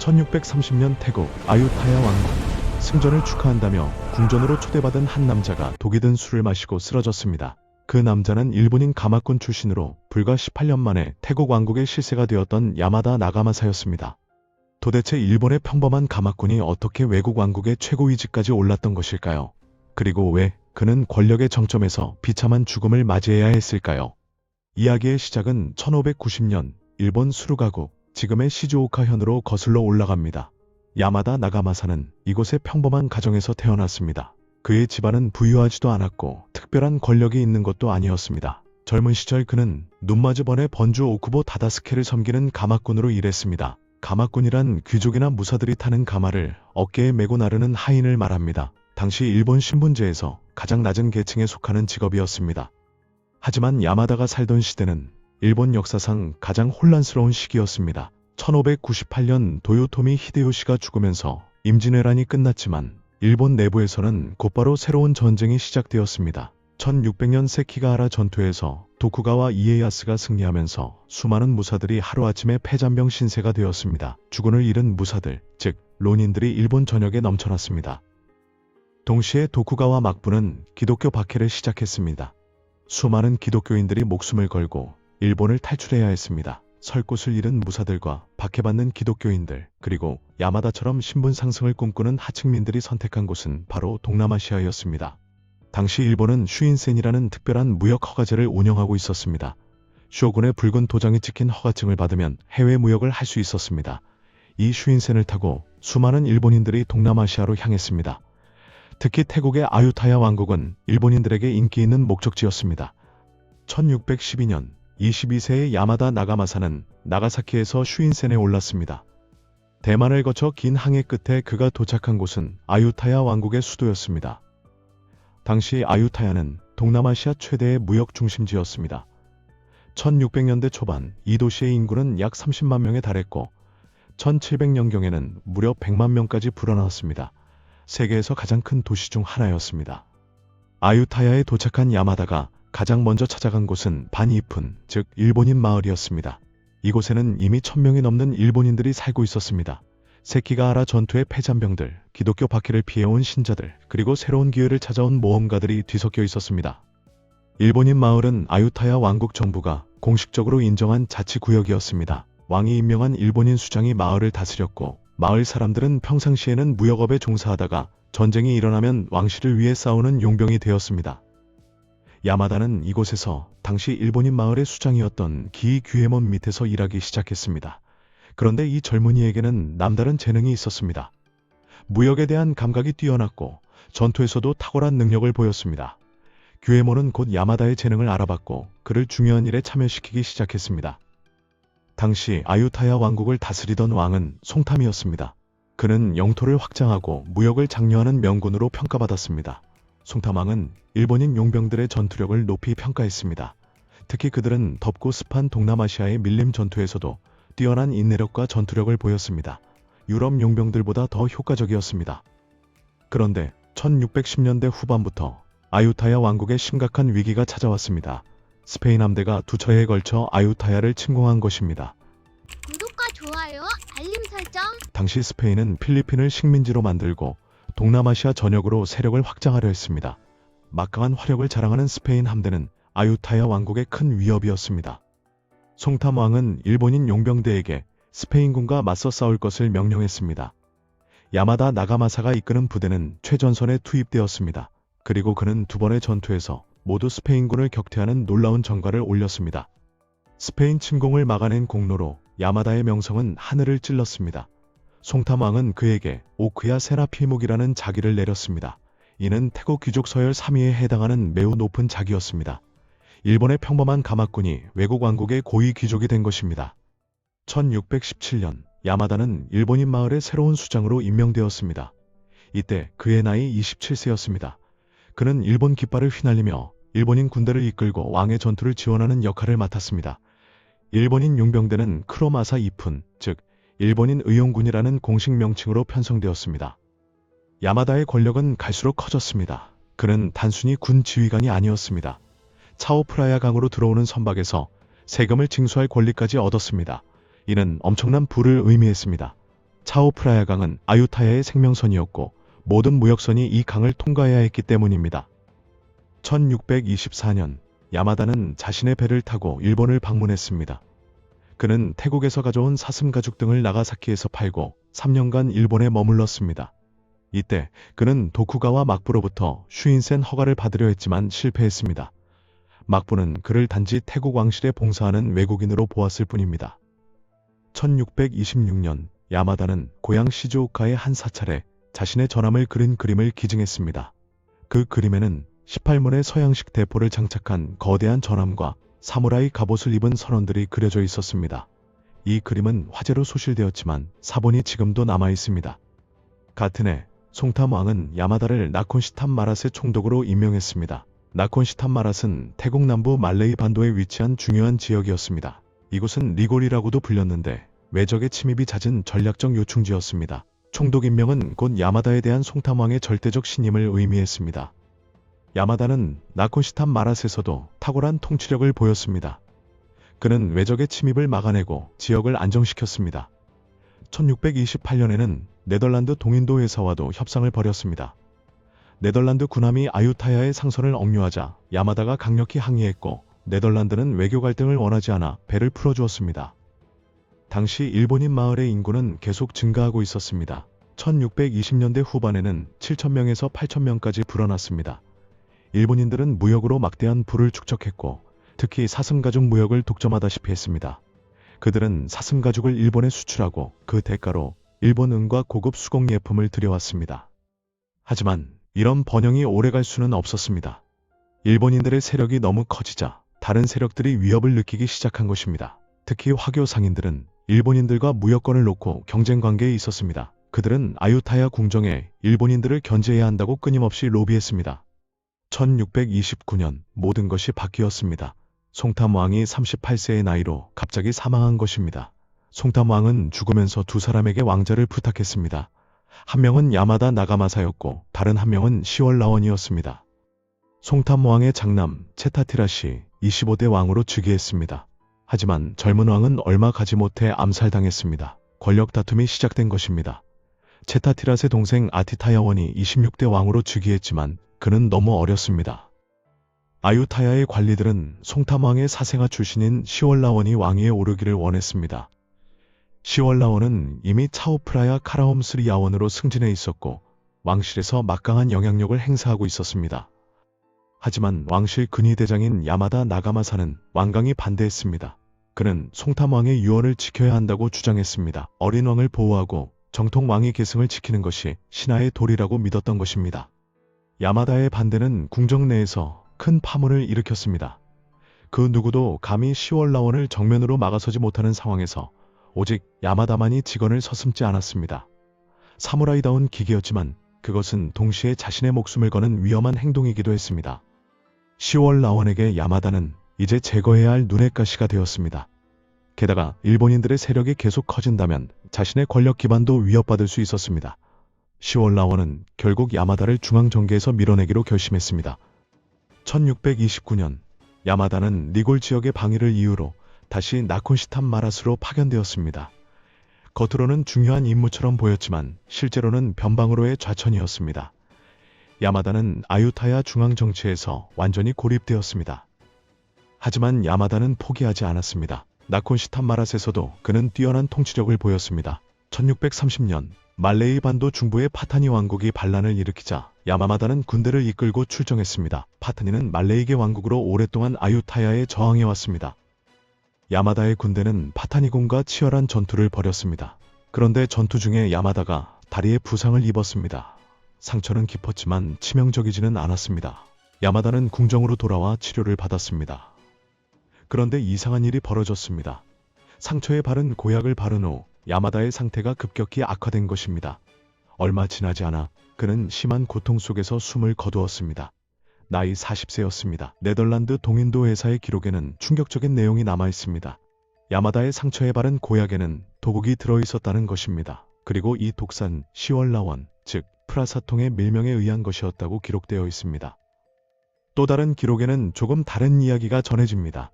1630년 태국 아유타야 왕국 승전을 축하한다며 궁전으로 초대받은 한 남자가 독이 든 술을 마시고 쓰러졌습니다. 그 남자는 일본인 가마꾼 출신으로 불과 18년 만에 태국 왕국의 실세가 되었던 야마다 나가마사였습니다. 도대체 일본의 평범한 가마꾼이 어떻게 외국 왕국의 최고위직까지 올랐던 것일까요? 그리고 왜 그는 권력의 정점에서 비참한 죽음을 맞이해야 했을까요? 이야기의 시작은 1590년 일본 수루가국, 지금의 시즈오카현으로 거슬러 올라갑니다. 야마다 나가마사는 이곳의 평범한 가정에서 태어났습니다. 그의 집안은 부유하지도 않았고 특별한 권력이 있는 것도 아니었습니다. 젊은 시절 그는 눈마즈번의 번주 오쿠보 다다스케를 섬기는 가마꾼으로 일했습니다. 가마꾼이란 귀족이나 무사들이 타는 가마를 어깨에 메고 나르는 하인을 말합니다. 당시 일본 신분제에서 가장 낮은 계층에 속하는 직업이었습니다. 하지만 야마다가 살던 시대는 일본 역사상 가장 혼란스러운 시기였습니다. 1598년 도요토미 히데요시가 죽으면서 임진왜란이 끝났지만 일본 내부에서는 곧바로 새로운 전쟁이 시작되었습니다. 1600년 세키가하라 전투에서 도쿠가와 이에야스가 승리하면서 수많은 무사들이 하루아침에 패잔병 신세가 되었습니다. 주군을 잃은 무사들, 즉 론인들이 일본 전역에 넘쳐났습니다. 동시에 도쿠가와 막부는 기독교 박해를 시작했습니다. 수많은 기독교인들이 목숨을 걸고 일본을 탈출해야 했습니다. 설 곳을 잃은 무사들과 박해받는 기독교인들, 그리고 야마다처럼 신분 상승을 꿈꾸는 하층민들이 선택한 곳은 바로 동남아시아였습니다. 당시 일본은 슈인센이라는 특별한 무역 허가제를 운영하고 있었습니다. 쇼군의 붉은 도장이 찍힌 허가증을 받으면 해외 무역을 할 수 있었습니다. 이 슈인센을 타고 수많은 일본인들이 동남아시아로 향했습니다. 특히 태국의 아유타야 왕국은 일본인들에게 인기 있는 목적지였습니다. 1612년 22세의 야마다 나가마사는 나가사키에서 슈인센에 올랐습니다. 대만을 거쳐 긴 항해 끝에 그가 도착한 곳은 아유타야 왕국의 수도였습니다. 당시 아유타야는 동남아시아 최대의 무역 중심지였습니다. 1600년대 초반 이 도시의 인구는 약 30만 명에 달했고 1700년경에는 무려 100만 명까지 불어났습니다. 세계에서 가장 큰 도시 중 하나였습니다. 아유타야에 도착한 야마다가 가장 먼저 찾아간 곳은 반이푼, 즉 일본인 마을이었습니다. 이곳에는 이미 1000명이 넘는 일본인들이 살고 있었습니다. 세키가하라 전투의 패잔병들, 기독교 박해를 피해온 신자들, 그리고 새로운 기회를 찾아온 모험가들이 뒤섞여 있었습니다. 일본인 마을은 아유타야 왕국 정부가 공식적으로 인정한 자치구역이었습니다. 왕이 임명한 일본인 수장이 마을을 다스렸고 마을 사람들은 평상시에는 무역업에 종사하다가 전쟁이 일어나면 왕실을 위해 싸우는 용병이 되었습니다. 야마다는 이곳에서 당시 일본인 마을의 수장이었던 기이 귀에몬 밑에서 일하기 시작했습니다. 그런데 이 젊은이에게는 남다른 재능이 있었습니다. 무역에 대한 감각이 뛰어났고 전투에서도 탁월한 능력을 보였습니다. 귀에몬은 곧 야마다의 재능을 알아봤고 그를 중요한 일에 참여시키기 시작했습니다. 당시 아유타야 왕국을 다스리던 왕은 송탐이었습니다. 그는 영토를 확장하고 무역을 장려하는 명군으로 평가받았습니다. 송탐왕은 일본인 용병들의 전투력을 높이 평가했습니다. 특히 그들은 덥고 습한 동남아시아의 밀림 전투에서도 뛰어난 인내력과 전투력을 보였습니다. 유럽 용병들보다 더 효과적이었습니다. 그런데 1610년대 후반부터 아유타야 왕국에 심각한 위기가 찾아왔습니다. 스페인 함대가 두 차례에 걸쳐 아유타야를 침공한 것입니다. 구독과 좋아요, 알림 설정. 당시 스페인은 필리핀을 식민지로 만들고 동남아시아 전역으로 세력을 확장하려 했습니다. 막강한 화력을 자랑하는 스페인 함대는 아유타야 왕국의 큰 위협이었습니다. 송탐 왕은 일본인 용병대에게 스페인군과 맞서 싸울 것을 명령했습니다. 야마다 나가마사가 이끄는 부대는 최전선에 투입되었습니다. 그리고 그는 두 번의 전투에서 모두 스페인군을 격퇴하는 놀라운 전과를 올렸습니다. 스페인 침공을 막아낸 공로로 야마다의 명성은 하늘을 찔렀습니다. 송탐 왕은 그에게 오크야 세라필목이라는 자기를 내렸습니다. 이는 태국 귀족 서열 3위에 해당하는 매우 높은 자기였습니다. 일본의 평범한 가마꾼이 외국 왕국의 고위 귀족이 된 것입니다. 1617년 야마다는 일본인 마을의 새로운 수장으로 임명되었습니다. 이때 그의 나이 27세였습니다. 그는 일본 깃발을 휘날리며 일본인 군대를 이끌고 왕의 전투를 지원하는 역할을 맡았습니다. 일본인 용병대는 크로마사 이푼, 즉 일본인 의용군이라는 공식 명칭으로 편성되었습니다. 야마다의 권력은 갈수록 커졌습니다. 그는 단순히 군 지휘관이 아니었습니다. 차오프라야 강으로 들어오는 선박에서 세금을 징수할 권리까지 얻었습니다. 이는 엄청난 부를 의미했습니다. 차오프라야 강은 아유타야의 생명선이었고 모든 무역선이 이 강을 통과해야 했기 때문입니다. 1624년 야마다는 자신의 배를 타고 일본을 방문했습니다. 그는 태국에서 가져온 사슴 가죽 등을 나가사키에서 팔고 3년간 일본에 머물렀습니다. 이때 그는 도쿠가와 막부로부터 슈인센 허가를 받으려 했지만 실패했습니다. 막부는 그를 단지 태국 왕실에 봉사하는 외국인으로 보았을 뿐입니다. 1626년 야마다는 고향 시즈오카의 한 사찰에 자신의 전함을 그린 그림을 기증했습니다. 그 그림에는 18문의 서양식 대포를 장착한 거대한 전함과 사무라이 갑옷을 입은 선원들이 그려져 있었습니다. 이 그림은 화재로 소실되었지만 사본이 지금도 남아 있습니다. 같은 해 송탐 왕은 야마다를 나콘시탐 마랏의 총독으로 임명했습니다. 나콘시탐 마랏은 태국 남부 말레이 반도에 위치한 중요한 지역이었습니다. 이곳은 리골이라고도 불렸는데 외적의 침입이 잦은 전략적 요충지였습니다. 총독 임명은 곧 야마다에 대한 송탐 왕의 절대적 신임을 의미했습니다. 야마다는 나콘시탐 마랏에서도 탁월한 통치력을 보였습니다. 그는 외적의 침입을 막아내고 지역을 안정시켰습니다. 1628년에는 네덜란드 동인도 회사와도 협상을 벌였습니다. 네덜란드 군함이 아유타야의 상선을 억류하자 야마다가 강력히 항의했고 네덜란드는 외교 갈등을 원하지 않아 배를 풀어주었습니다. 당시 일본인 마을의 인구는 계속 증가하고 있었습니다. 1620년대 후반에는 7,000명에서 8,000명까지 불어났습니다. 일본인들은 무역으로 막대한 부를 축적했고 특히 사슴가죽 무역을 독점하다시피 했습니다. 그들은 사슴가죽을 일본에 수출하고 그 대가로 일본 은과 고급 수공예품을 들여왔습니다. 하지만 이런 번영이 오래갈 수는 없었습니다. 일본인들의 세력이 너무 커지자 다른 세력들이 위협을 느끼기 시작한 것입니다. 특히 화교 상인들은 일본인들과 무역권을 놓고 경쟁 관계에 있었습니다. 그들은 아유타야 궁정에 일본인들을 견제해야 한다고 끊임없이 로비했습니다. 1629년 모든 것이 바뀌었습니다. 송탐 왕이 38세의 나이로 갑자기 사망한 것입니다. 송탐 왕은 죽으면서 두 사람에게 왕자를 부탁했습니다. 한 명은 야마다 나가마사였고 다른 한 명은 시월라원이었습니다. 송탐 왕의 장남 체타티라시 25대 왕으로 즉위했습니다. 하지만 젊은 왕은 얼마 가지 못해 암살당했습니다. 권력 다툼이 시작된 것입니다. 체타티라스의 동생 아티타야원이 26대 왕으로 즉위했지만 그는 너무 어렸습니다. 아유타야의 관리들은 송탐왕의 사생아 출신인 시월라원이 왕위에 오르기를 원했습니다. 시월라원은 이미 차오프라야 카라홈스리 야원으로 승진해 있었고 왕실에서 막강한 영향력을 행사하고 있었습니다. 하지만 왕실 근위대장인 야마다 나가마사는 완강히 반대했습니다. 그는 송탐왕의 유언을 지켜야 한다고 주장했습니다. 어린 왕을 보호하고 정통 왕위 계승을 지키는 것이 신하의 도리라고 믿었던 것입니다. 야마다의 반대는 궁정 내에서 큰 파문을 일으켰습니다. 그 누구도 감히 시월라원을 정면으로 막아서지 못하는 상황에서 오직 야마다만이 직언을 서슴지 않았습니다. 사무라이다운 기계였지만 그것은 동시에 자신의 목숨을 거는 위험한 행동이기도 했습니다. 시월라원에게 야마다는 이제 제거해야 할 눈의 가시가 되었습니다. 게다가 일본인들의 세력이 계속 커진다면 자신의 권력 기반도 위협받을 수 있었습니다. 시월라원은 결국 야마다를 중앙정계에서 밀어내기로 결심했습니다. 1629년 야마다는 리골 지역의 방위를 이유로 다시 나콘시탐 마랏으로 파견되었습니다. 겉으로는 중요한 임무처럼 보였지만 실제로는 변방으로의 좌천이었습니다. 야마다는 아유타야 중앙정치에서 완전히 고립되었습니다. 하지만 야마다는 포기하지 않았습니다. 나콘시탐 마랏에서도 그는 뛰어난 통치력을 보였습니다. 1630년 말레이 반도 중부의 파타니 왕국이 반란을 일으키자 야마다는 군대를 이끌고 출정했습니다. 파타니는 말레이계 왕국으로 오랫동안 아유타야에 저항해왔습니다. 야마다의 군대는 파타니군과 치열한 전투를 벌였습니다. 그런데 전투 중에 야마다가 다리에 부상을 입었습니다. 상처는 깊었지만 치명적이지는 않았습니다. 야마다는 궁정으로 돌아와 치료를 받았습니다. 그런데 이상한 일이 벌어졌습니다. 상처에 바른 고약을 바른 후 야마다의 상태가 급격히 악화된 것입니다. 얼마 지나지 않아 그는 심한 고통 속에서 숨을 거두었습니다. 나이 40세였습니다. 네덜란드 동인도 회사의 기록에는 충격적인 내용이 남아 있습니다. 야마다의 상처에 바른 고약에는 도곡이 들어있었다는 것입니다. 그리고 이 독산 시월라원, 즉 프라사통의 밀명에 의한 것이었다고 기록되어 있습니다. 또 다른 기록에는 조금 다른 이야기가 전해집니다.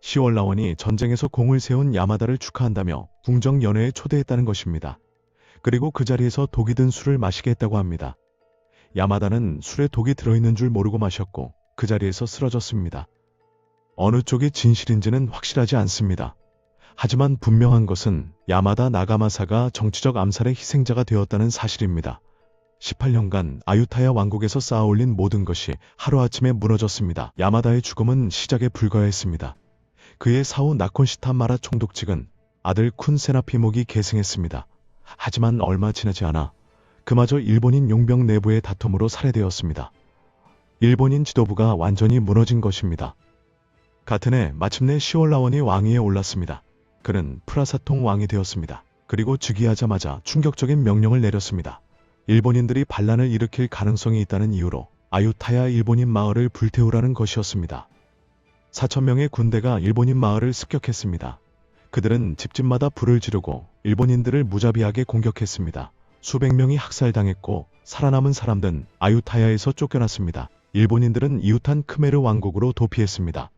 시월라원이 전쟁에서 공을 세운 야마다를 축하한다며 궁정 연회에 초대했다는 것입니다. 그리고 그 자리에서 독이 든 술을 마시게 했다고 합니다. 야마다는 술에 독이 들어있는 줄 모르고 마셨고 그 자리에서 쓰러졌습니다. 어느 쪽이 진실인지는 확실하지 않습니다. 하지만 분명한 것은 야마다 나가마사가 정치적 암살의 희생자가 되었다는 사실입니다. 18년간 아유타야 왕국에서 쌓아올린 모든 것이 하루아침에 무너졌습니다. 야마다의 죽음은 시작에 불과했습니다. 그의 사후 나콘시타 마라 총독직은 아들 쿤 세나피목이 계승했습니다. 하지만 얼마 지나지 않아 그마저 일본인 용병 내부의 다툼으로 살해되었습니다. 일본인 지도부가 완전히 무너진 것입니다. 같은 해 마침내 시올라원이 왕위에 올랐습니다. 그는 프라사통 왕이 되었습니다. 그리고 즉위하자마자 충격적인 명령을 내렸습니다. 일본인들이 반란을 일으킬 가능성이 있다는 이유로 아유타야 일본인 마을을 불태우라는 것이었습니다. 4,000명의 군대가 일본인 마을을 습격했습니다. 그들은 집집마다 불을 지르고 일본인들을 무자비하게 공격했습니다. 수백 명이 학살당했고 살아남은 사람들은 아유타야에서 쫓겨났습니다. 일본인들은 이웃한 크메르 왕국으로 도피했습니다.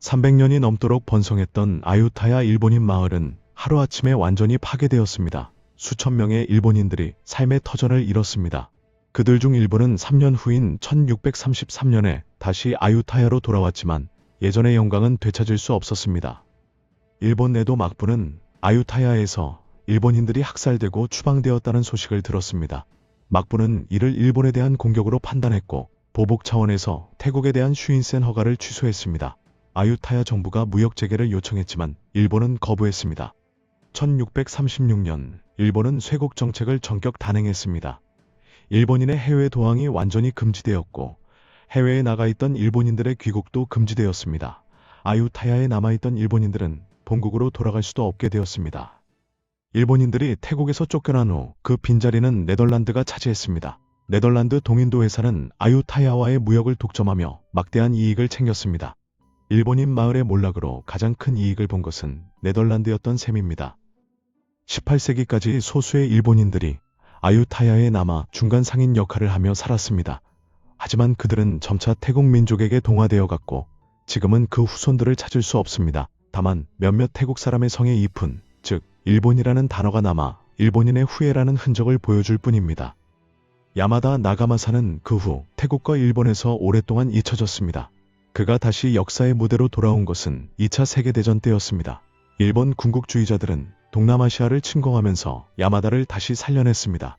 300년이 넘도록 번성했던 아유타야 일본인 마을은 하루아침에 완전히 파괴되었습니다. 수천 명의 일본인들이 삶의 터전을 잃었습니다. 그들 중 일부는 3년 후인 1633년에 다시 아유타야로 돌아왔지만 예전의 영광은 되찾을 수 없었습니다. 일본 내도 막부는 아유타야에서 일본인들이 학살되고 추방되었다는 소식을 들었습니다. 막부는 이를 일본에 대한 공격으로 판단했고 보복 차원에서 태국에 대한 슈인센 허가를 취소했습니다. 아유타야 정부가 무역 재개를 요청했지만 일본은 거부했습니다. 1636년 일본은 쇄국 정책을 전격 단행했습니다. 일본인의 해외 도항이 완전히 금지되었고 해외에 나가 있던 일본인들의 귀국도 금지되었습니다. 아유타야에 남아있던 일본인들은 본국으로 돌아갈 수도 없게 되었습니다. 일본인들이 태국에서 쫓겨난 후 그 빈자리는 네덜란드가 차지했습니다. 네덜란드 동인도 회사는 아유타야와의 무역을 독점하며 막대한 이익을 챙겼습니다. 일본인 마을의 몰락으로 가장 큰 이익을 본 것은 네덜란드였던 셈입니다. 18세기까지 소수의 일본인들이 아유타야에 남아 중간 상인 역할을 하며 살았습니다. 하지만 그들은 점차 태국 민족에게 동화되어 갔고 지금은 그 후손들을 찾을 수 없습니다. 다만 몇몇 태국 사람의 성의 이푼, 즉 일본이라는 단어가 남아 일본인의 후예라는 흔적을 보여줄 뿐입니다. 야마다 나가마사는 그 후 태국과 일본에서 오랫동안 잊혀졌습니다. 그가 다시 역사의 무대로 돌아온 것은 2차 세계대전 때였습니다. 일본 군국주의자들은 동남아시아를 침공하면서 야마다를 다시 살려냈습니다.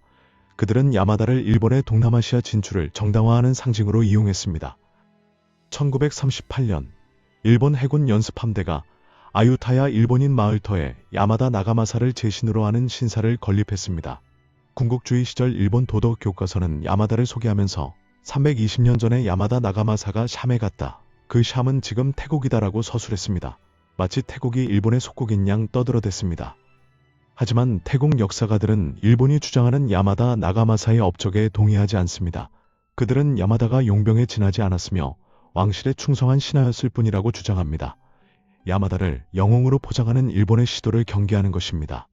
그들은 야마다를 일본의 동남아시아 진출을 정당화하는 상징으로 이용했습니다. 1938년 일본 해군 연습함대가 아유타야 일본인 마을터에 야마다 나가마사를 제신으로 하는 신사를 건립했습니다. 군국주의 시절 일본 도덕 교과서는 야마다를 소개하면서 320년 전에 야마다 나가마사가 샴에 갔다. 그 샴은 지금 태국이다라고 서술했습니다. 마치 태국이 일본의 속국인 양 떠들어댔습니다. 하지만 태국 역사가들은 일본이 주장하는 야마다 나가마사의 업적에 동의하지 않습니다. 그들은 야마다가 용병에 지나지 않았으며 왕실에 충성한 신하였을 뿐이라고 주장합니다. 야마다를 영웅으로 포장하는 일본의 시도를 경계하는 것입니다.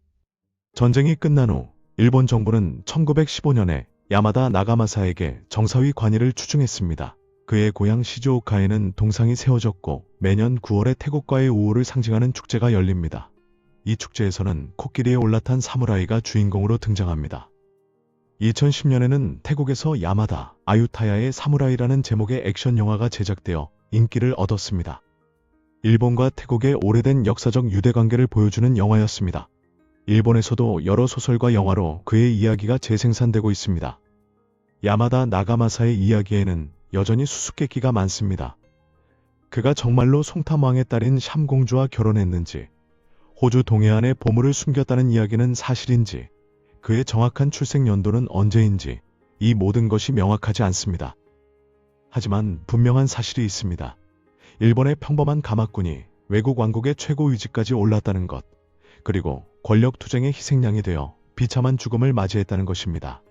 전쟁이 끝난 후 일본 정부는 1915년에 야마다 나가마사에게 정사위 관위를 추중했습니다. 그의 고향 시즈오카에는 동상이 세워졌고 매년 9월에 태국과의 우호를 상징하는 축제가 열립니다. 이 축제에서는 코끼리에 올라탄 사무라이가 주인공으로 등장합니다. 2010년에는 태국에서 야마다 아유타야의 사무라이라는 제목의 액션 영화가 제작되어 인기를 얻었습니다. 일본과 태국의 오래된 역사적 유대관계를 보여주는 영화였습니다. 일본에서도 여러 소설과 영화로 그의 이야기가 재생산되고 있습니다. 야마다 나가마사의 이야기에는 여전히 수수께끼가 많습니다. 그가 정말로 송탐왕의 딸인 샴공주와 결혼했는지, 호주 동해안에 보물을 숨겼다는 이야기는 사실인지, 그의 정확한 출생 연도는 언제인지 이 모든 것이 명확하지 않습니다. 하지만 분명한 사실이 있습니다. 일본의 평범한 가마꾼이 외국 왕국의 최고 위치까지 올랐다는 것, 그리고 권력 투쟁의 희생양이 되어 비참한 죽음을 맞이했다는 것입니다.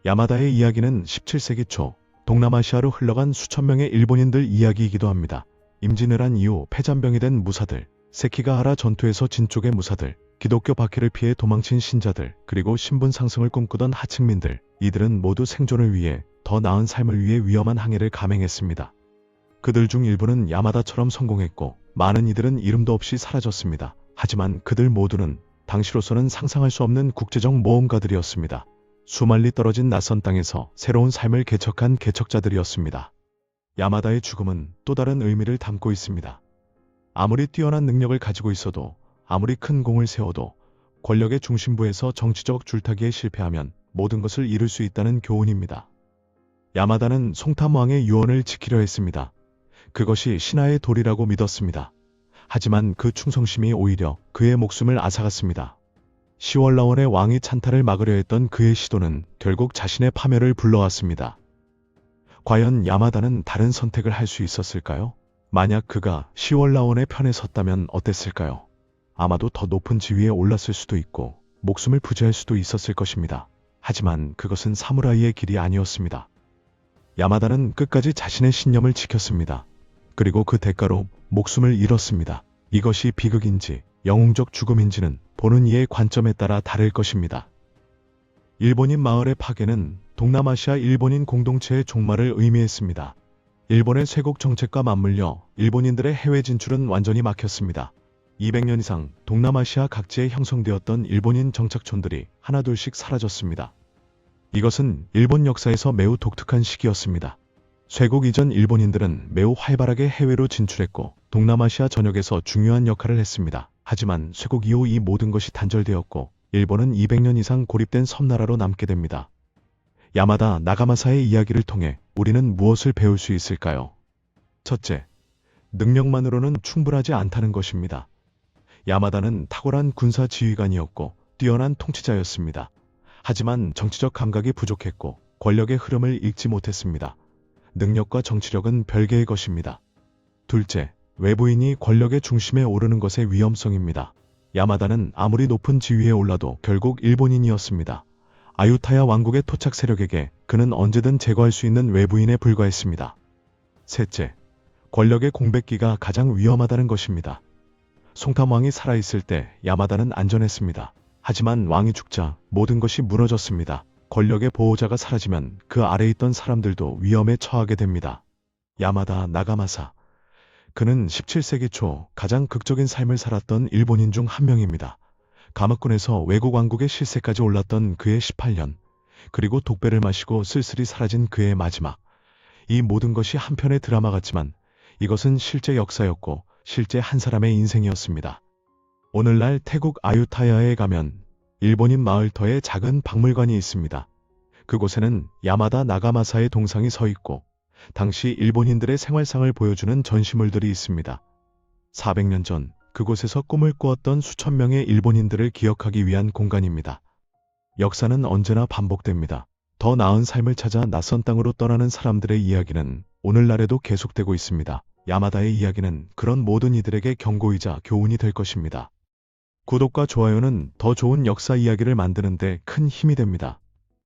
야마다의 이야기는 17세기 초 동남아시아로 흘러간 수천 명의 일본인들 이야기이기도 합니다. 임진왜란 이후 폐잔병이 된 무사들, 세키가하라 전투에서 진쪽의 무사들, 기독교 박해를 피해 도망친 신자들, 그리고 신분 상승을 꿈꾸던 하층민들, 이들은 모두 생존을 위해 더 나은 삶을 위해 위험한 항해를 감행했습니다. 그들 중 일부는 야마다처럼 성공했고 많은 이들은 이름도 없이 사라졌습니다. 하지만 그들 모두는 당시로서는 상상할 수 없는 국제적 모험가들이었습니다. 수말리 떨어진 낯선 땅에서 새로운 삶을 개척한 개척자들이었습니다. 야마다의 죽음은 또 다른 의미를 담고 있습니다. 아무리 뛰어난 능력을 가지고 있어도, 아무리 큰 공을 세워도 권력의 중심부에서 정치적 줄타기에 실패하면 모든 것을 잃을 수 있다는 교훈입니다. 야마다는 송탐왕의 유언을 지키려 했습니다. 그것이 신하의 도리라고 믿었습니다. 하지만 그 충성심이 오히려 그의 목숨을 앗아갔습니다. 시월라원의 왕이 찬탈을 막으려 했던 그의 시도는 결국 자신의 파멸을 불러왔습니다. 과연 야마다는 다른 선택을 할 수 있었을까요? 만약 그가 시월라원의 편에 섰다면 어땠을까요? 아마도 더 높은 지위에 올랐을 수도 있고 목숨을 부지할 수도 있었을 것입니다. 하지만 그것은 사무라이의 길이 아니었습니다. 야마다는 끝까지 자신의 신념을 지켰습니다. 그리고 그 대가로 목숨을 잃었습니다. 이것이 비극인지 영웅적 죽음인지는 보는 이의 관점에 따라 다를 것입니다. 일본인 마을의 파괴는 동남아시아 일본인 공동체의 종말을 의미했습니다. 일본의 쇄국 정책과 맞물려 일본인들의 해외 진출은 완전히 막혔습니다. 200년 이상 동남아시아 각지에 형성되었던 일본인 정착촌들이 하나둘씩 사라졌습니다. 이것은 일본 역사에서 매우 독특한 시기였습니다. 쇄국 이전 일본인들은 매우 활발하게 해외로 진출했고 동남아시아 전역에서 중요한 역할을 했습니다. 하지만 쇄국 이후 이 모든 것이 단절되었고 일본은 200년 이상 고립된 섬나라로 남게 됩니다. 야마다 나가마사의 이야기를 통해 우리는 무엇을 배울 수 있을까요? 첫째, 능력만으로는 충분하지 않다는 것입니다. 야마다는 탁월한 군사 지휘관이었고 뛰어난 통치자였습니다. 하지만 정치적 감각이 부족했고 권력의 흐름을 읽지 못했습니다. 능력과 정치력은 별개의 것입니다. 둘째, 외부인이 권력의 중심에 오르는 것의 위험성입니다. 야마다는 아무리 높은 지위에 올라도 결국 일본인이었습니다. 아유타야 왕국의 토착 세력에게 그는 언제든 제거할 수 있는 외부인에 불과했습니다. 셋째, 권력의 공백기가 가장 위험하다는 것입니다. 송탐왕이 살아있을 때 야마다는 안전했습니다. 하지만 왕이 죽자 모든 것이 무너졌습니다. 권력의 보호자가 사라지면 그 아래에 있던 사람들도 위험에 처하게 됩니다. 야마다 나가마사. 그는 17세기 초 가장 극적인 삶을 살았던 일본인 중 한 명입니다. 가마꾼에서 외국 왕국의 실세까지 올랐던 그의 18년, 그리고 독배를 마시고 쓸쓸히 사라진 그의 마지막. 이 모든 것이 한편의 드라마 같지만 이것은 실제 역사였고 실제 한 사람의 인생이었습니다. 오늘날 태국 아유타야에 가면 일본인 마을터에 작은 박물관이 있습니다. 그곳에는 야마다 나가마사의 동상이 서 있고 당시 일본인들의 생활상을 보여주는 전시물들이 있습니다. 400년 전 그곳에서 꿈을 꾸었던 수천 명의 일본인들을 기억하기 위한 공간입니다. 역사는 언제나 반복됩니다. 더 나은 삶을 찾아 낯선 땅으로 떠나는 사람들의 이야기는 오늘날에도 계속되고 있습니다. 야마다의 이야기는 그런 모든 이들에게 경고이자 교훈이 될 것입니다. 구독과 좋아요는 더 좋은 역사 이야기를 만드는 데 큰 힘이 됩니다.